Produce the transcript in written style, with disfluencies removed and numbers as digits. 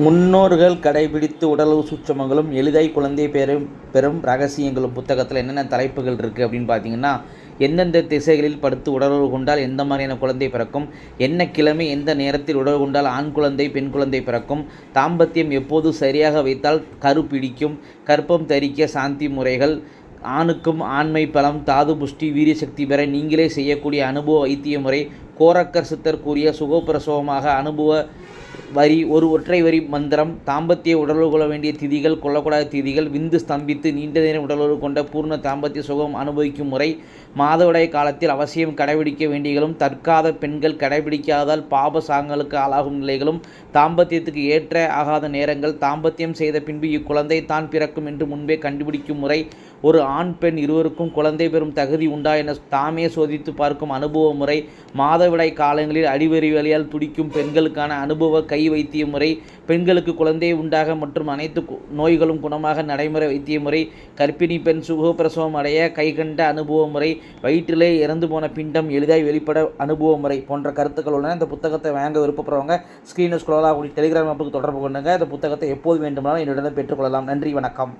முன்னோர்கள் கடைபிடித்து உடலுறவு சூட்சுமங்களும் எளிதாய் குழந்தை பெறும் ரகசியங்களும் புத்தகத்தில் என்னென்ன தலைப்புகள் இருக்குது அப்படின்னு பார்த்தீங்கன்னா, எந்தெந்த திசைகளில் படுத்து உடலுறவு கொண்டால் எந்த மாதிரியான குழந்தை பிறக்கும், என்ன கிழமை எந்த நேரத்தில் உடல் கொண்டால் ஆண் குழந்தை பெண் குழந்தை பிறக்கும், தாம்பத்தியம் எப்போது சரியாக வைத்தால் கரு பிடிக்கும், கர்ப்பம் தரிக்க சாந்தி முறைகள், ஆணுக்கும் ஆண்மை பலம் தாது புஷ்டி வீரிய சக்தி பெற நீங்களே செய்யக்கூடிய அனுபவ வைத்திய முறை, கோரக்கர் சித்தர் கூறிய சுகப்பிரசவமாக அனுபவ வரி ஒரு ஒற்றை வரி மந்திரம், தாம்பத்திய உடலுறவு கொள்ள வேண்டிய திதிகள் கொள்ளக்கூடாத திதிகள், விந்து ஸ்தம்பித்து நீண்ட நேரம் உடலுறவு கொண்ட பூர்ண தாம்பத்திய சுகம் அனுபவிக்கும் முறை, மாதவிடாய் காலத்தில் அவசியம் கடைபிடிக்க வேண்டியகளும் தற்காத பெண்கள் கடைபிடிக்காதால் பாப சாங்கலுக்கு ஆளாகும் நிலைகளும், தாம்பத்தியத்துக்கு ஏற்ற ஆகாத நேரங்கள், தாம்பத்தியம் செய்த பின்பு இக்குழந்தை தான் பிறக்கும் என்று முன்பே கண்டுபிடிக்கும் முறை, ஒரு ஆண் பெண் இருவருக்கும் குழந்தை பெறும் தகுதி உண்டா என தாமே சோதித்து பார்க்கும் அனுபவ முறை, மாதவிடாய் காலங்களில் அடிவரி வலியால் துடிக்கும் பெண்களுக்கான அனுபவ கை வைத்திய முறை, பெண்களுக்கு குழந்தை உண்டாக மற்றும் அனைத்து நோய்களும் குணமாக நடைமுறை வைத்திய முறை, கர்ப்பிணி பெண் சுகப்பிரசவம் அடைய கைகண்ட அனுபவ முறை, வயிற்றிலே இறந்து போன பிண்டம் எளிதாய் வெளிப்பட அனுபவ முறை போன்ற கருத்துக்கள் உள்ளன. இந்த புத்தகத்தை வாங்க விருப்பப்படுறவங்க ஸ்க்ரீனில் ஸ்க்ரோல் ஆகக்கூடிய டெலிகிராம் ஆப்புக்கு தொடர்பு கொண்டுங்க. இந்த புத்தகத்தை எப்போது வேண்டுமானாலும் என்னிடம் பெற்றுக்கொள்ளலாம். நன்றி, வணக்கம்.